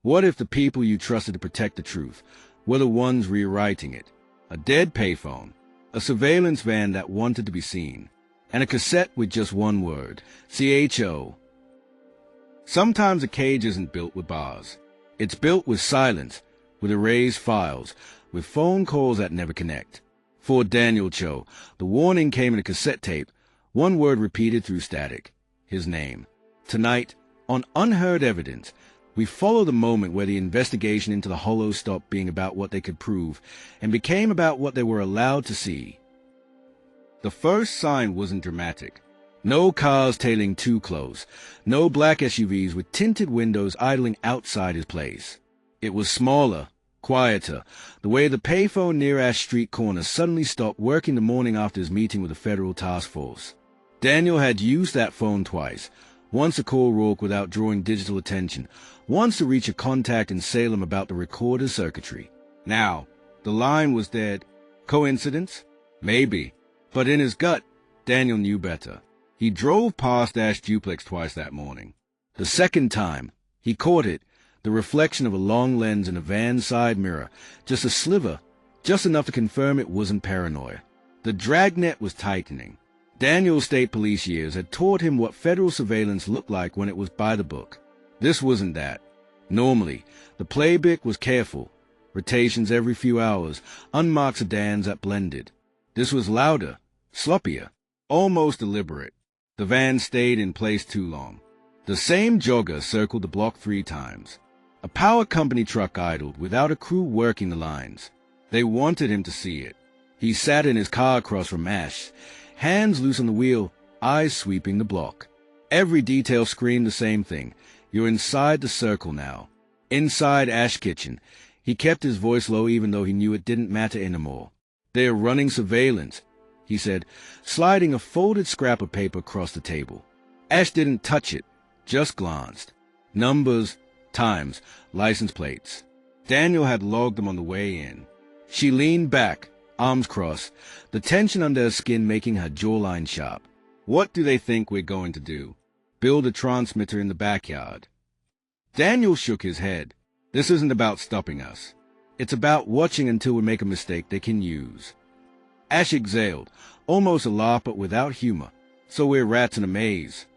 What if the people you trusted to protect the truth were the ones rewriting it? A dead payphone, a surveillance van that wanted to be seen, and a cassette with just one word, CHO. Sometimes a cage isn't built with bars. It's built with silence, with erased files, with phone calls that never connect. For Daniel Cho, the warning came in a cassette tape, one word repeated through static, his name. Tonight, on Unheard Evidence, we follow the moment where the investigation into the Hollows stopped being about what they could prove and became about what they were allowed to see. The first sign wasn't dramatic. No cars tailing too close, no black SUVs with tinted windows idling outside his place. It was smaller, quieter, the way the payphone near Ash Street corner suddenly stopped working the morning after his meeting with the federal task force. Daniel had used that phone twice, once to call Rourke without drawing digital attention, once to reach a contact in Salem about the recorder's circuitry. Now, the line was dead. Coincidence? Maybe. But in his gut, Daniel knew better. He drove past Ash Duplex twice that morning. The second time, he caught it, the reflection of a long lens in a van's side mirror, just a sliver, just enough to confirm it wasn't paranoia. The dragnet was tightening. Daniel's state police years had taught him what federal surveillance looked like when it was by the book. This wasn't that. Normally, the playbook was careful, rotations every few hours, unmarked sedans that blended. This was louder, sloppier, almost deliberate. The van stayed in place too long. The same jogger circled the block 3 times. A power company truck idled without a crew working the lines. They wanted him to see it. He sat in his car across from Ash, hands loose on the wheel, eyes sweeping the block. Every detail screamed the same thing. You're inside the circle now. Inside Ash Kitchen. He kept his voice low even though he knew it didn't matter anymore. They're running surveillance, he said, sliding a folded scrap of paper across the table. Ash didn't touch it, just glanced. Numbers, times, license plates. Daniel had logged them on the way in. She leaned back, arms crossed, the tension under her skin making her jawline sharp. What do they think we're going to do? Build a transmitter in the backyard? Daniel shook his head. This isn't about stopping us. It's about watching until we make a mistake they can use. Ash exhaled, almost a laugh but without humor. So we're rats in a maze.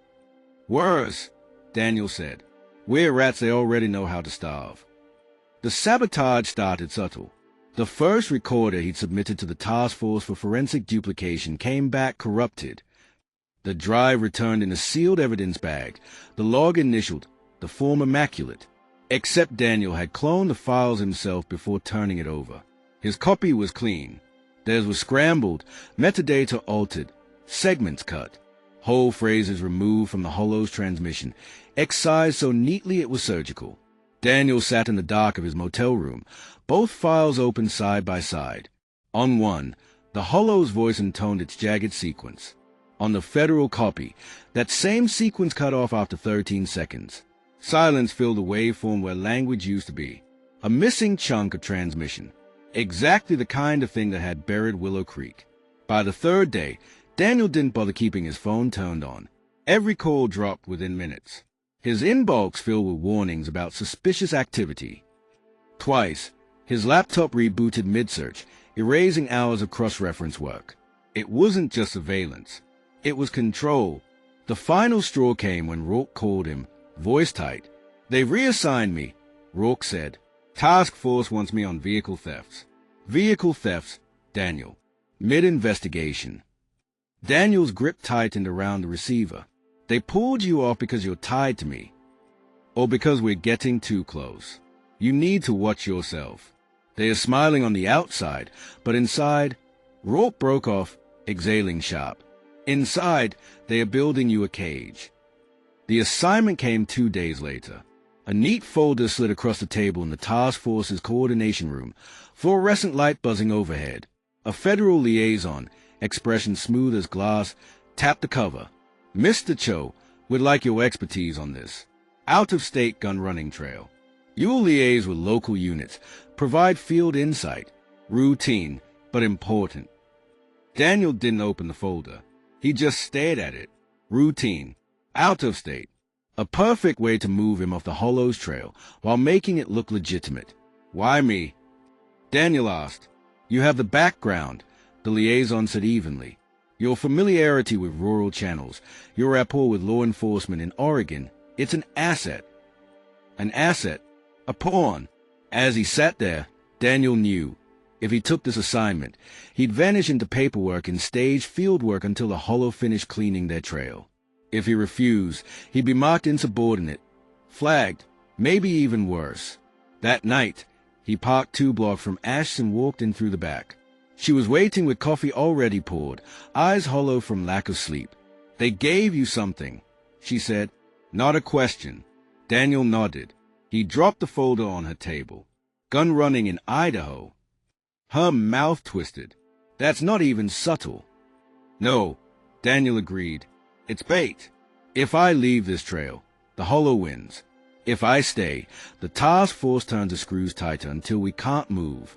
Worse, Daniel said. We're rats they already know how to starve. The sabotage started subtle. The first recorder he'd submitted to the task force for forensic duplication came back corrupted. The drive returned in a sealed evidence bag, the log initialed, the form immaculate. Except Daniel had cloned the files himself before turning it over. His copy was clean. Theirs was scrambled, metadata altered, segments cut, whole phrases removed from the Hollow's transmission, excised so neatly it was surgical. Daniel sat in the dark of his motel room, both files open side by side. On one, the Hollow's voice intoned its jagged sequence. On the federal copy, that same sequence cut off after 13 seconds. Silence filled the waveform where language used to be. A missing chunk of transmission. Exactly the kind of thing that had buried Willow Creek. By the third day, Daniel didn't bother keeping his phone turned on. Every call dropped within minutes. His inbox filled with warnings about suspicious activity. Twice, his laptop rebooted mid-search, erasing hours of cross-reference work. It wasn't just surveillance. It was control. The final straw came when Rourke called him, voice tight. They've reassigned me, Rourke said. Task force wants me on vehicle thefts. Vehicle thefts, Daniel. Mid-investigation. Daniel's grip tightened around the receiver. They pulled you off because you're tied to me. Or because we're getting too close. You need to watch yourself. They are smiling on the outside, but inside, Rourke broke off, exhaling sharp. Inside, they are building you a cage. The assignment came 2 days later. A neat folder slid across the table in the task force's coordination room, fluorescent light buzzing overhead. A federal liaison, expression smooth as glass, tapped the cover. Mr. Cho, we'd like your expertise on this. Out-of-state gun running trail. You will liaise with local units, provide field insight. Routine, but important. Daniel didn't open the folder. He just stared at it. Routine. Out of state. A perfect way to move him off the Hollow's trail while making it look legitimate. "Why me?" Daniel asked. "You have the background," the liaison said evenly. "Your familiarity with rural channels, your rapport with law enforcement in Oregon, it's an asset." An asset? A pawn? As he sat there, Daniel knew, if he took this assignment, he'd vanish into paperwork and stage field work until the Hollow finished cleaning their trail. If he refused, he'd be marked insubordinate, flagged, maybe even worse. That night, he parked 2 blocks from Ash's and walked in through the back. She was waiting with coffee already poured, eyes hollow from lack of sleep. "They gave you something," she said. Not a question. Daniel nodded. He dropped the folder on her table. "Gun running in Idaho." Her mouth twisted. "That's not even subtle." "No," Daniel agreed. "It's bait. If I leave this trail, the Hollow wins. If I stay, the task force turns the screws tighter until we can't move."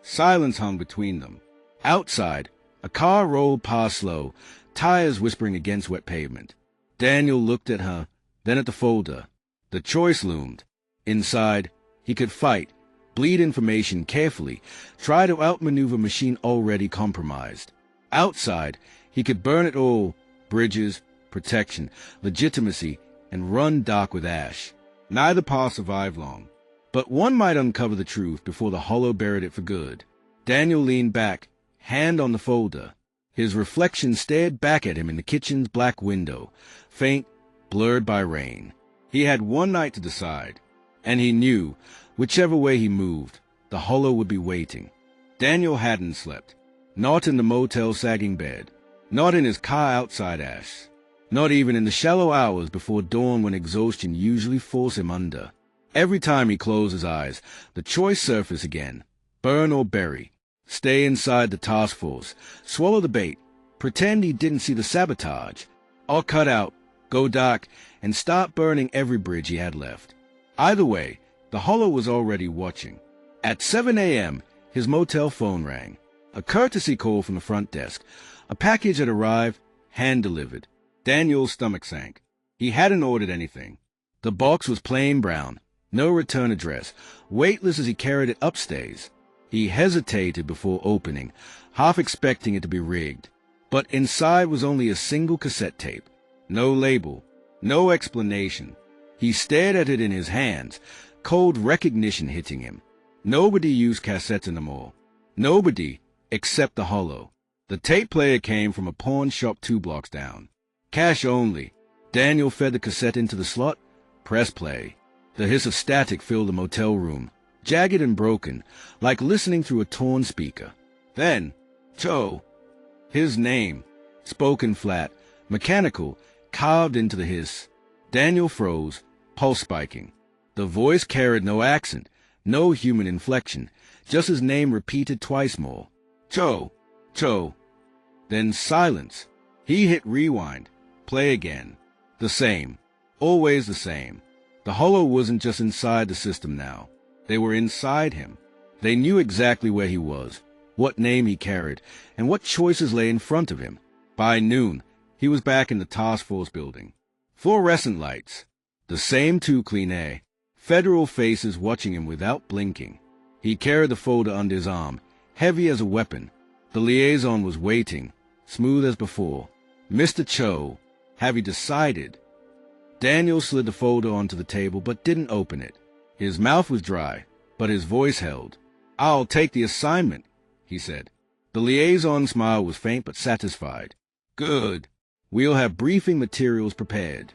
Silence hung between them. Outside, a car rolled past slow, tires whispering against wet pavement. Daniel looked at her, then at the folder. The choice loomed. Inside, he could fight, bleed information carefully, try to outmaneuver machine already compromised. Outside, he could burn it all, bridges, protection, legitimacy, and run dark with Ash. Neither path survived long, but one might uncover the truth before the Hollow buried it for good. Daniel leaned back, hand on the folder. His reflection stared back at him in the kitchen's black window, faint, blurred by rain. He had one night to decide, and he knew, whichever way he moved, the Hollow would be waiting. Daniel hadn't slept, not in the motel sagging bed, not in his car outside Ash, not even in the shallow hours before dawn when exhaustion usually forced him under. Every time he closed his eyes, the choice surfaced again: burn or bury, stay inside the task force, swallow the bait, pretend he didn't see the sabotage, or cut out, go dark, and start burning every bridge he had left. Either way, the Hollow was already watching. At 7 a.m., his motel phone rang. A courtesy call from the front desk. A package had arrived, hand-delivered. Daniel's stomach sank. He hadn't ordered anything. The box was plain brown, no return address, weightless as he carried it upstairs. He hesitated before opening, half expecting it to be rigged. But inside was only a single cassette tape. No label, no explanation. He stared at it in his hands, cold recognition hitting him. Nobody used cassettes anymore. Nobody, except the Hollow. The tape player came from a pawn shop 2 blocks down. Cash only. Daniel fed the cassette into the slot, pressed play. The hiss of static filled the motel room, jagged and broken, like listening through a torn speaker. Then, Cho. His name, spoken flat, mechanical, carved into the hiss. Daniel froze, pulse spiking. The voice carried no accent, no human inflection, just his name repeated twice more. Cho, Cho. Then silence. He hit rewind, play again. The same, always the same. The Hollow wasn't just inside the system now. They were inside him. They knew exactly where he was, what name he carried, and what choices lay in front of him. By noon, he was back in the task force building. Fluorescent lights. The same 2 clean air. Federal faces watching him without blinking. He carried the folder under his arm, heavy as a weapon. The liaison was waiting, smooth as before. "Mr. Cho, have you decided?" Daniel slid the folder onto the table but didn't open it. His mouth was dry, but his voice held. "I'll take the assignment," he said. The liaison's smile was faint but satisfied. "Good. We'll have briefing materials prepared."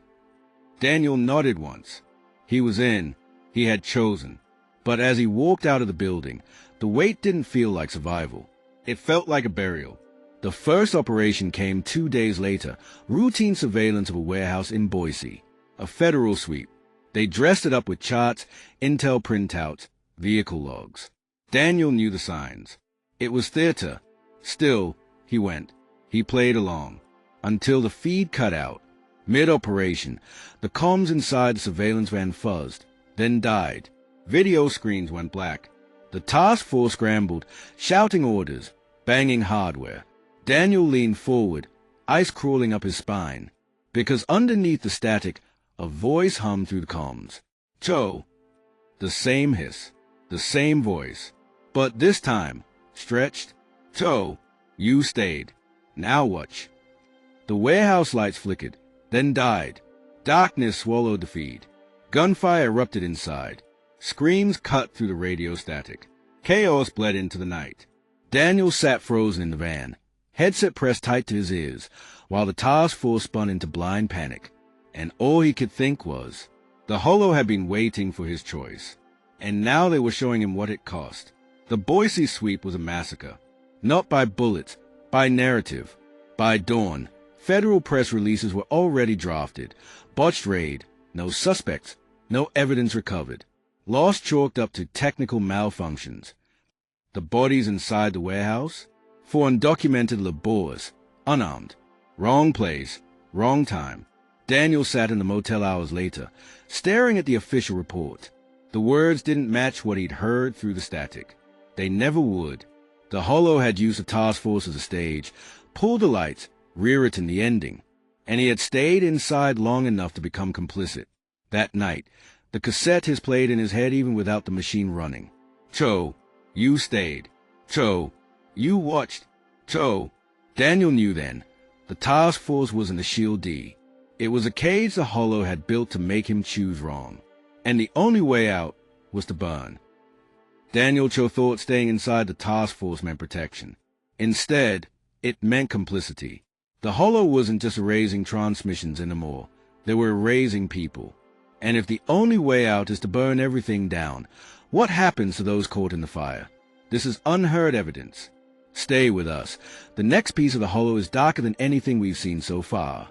Daniel nodded once. He was in. He had chosen. But as he walked out of the building, the wait didn't feel like survival. It felt like a burial. The first operation came 2 days later, routine surveillance of a warehouse in Boise. A federal sweep. They dressed it up with charts, intel printouts, vehicle logs. Daniel knew the signs. It was theater. Still, he went. He played along. Until the feed cut out. Mid-operation, the comms inside the surveillance van fuzzed, then died. Video screens went black. The task force scrambled, shouting orders, banging hardware. Daniel leaned forward, ice crawling up his spine, because underneath the static, A voice hummed through the comms. Cho. The same hiss. The same voice. But this time, stretched. Cho. You stayed. Now watch. The warehouse lights flickered, then died. Darkness swallowed the feed. Gunfire erupted inside. Screams cut through the radio static. Chaos bled into the night. Daniel sat frozen in the van, headset pressed tight to his ears, while the task force spun into blind panic. And all he could think was, the Holo had been waiting for his choice. And now they were showing him what it cost. The Boise sweep was a massacre. Not by bullets, by narrative. By dawn, federal press releases were already drafted. Botched raid, no suspects, no evidence recovered. Loss chalked up to technical malfunctions. The bodies inside the warehouse? For undocumented labors, unarmed. Wrong place, wrong time. Daniel sat in the motel hours later, staring at the official report. The words didn't match what he'd heard through the static. They never would. The Holo had used the task force as a stage, pulled the lights, rewritten the ending, and he had stayed inside long enough to become complicit. That night, the cassette has played in his head even without the machine running. Cho, you stayed. Cho, you watched. Cho. Daniel knew then. The task force wasn't a shield D. It was a cage the Holo had built to make him choose wrong. And the only way out was to burn. Daniel Cho thought staying inside the task force meant protection. Instead, it meant complicity. The Holo wasn't just erasing transmissions anymore. They were erasing people. And if the only way out is to burn everything down, what happens to those caught in the fire? This is unheard evidence. Stay with us. The next piece of the Holo is darker than anything we've seen so far.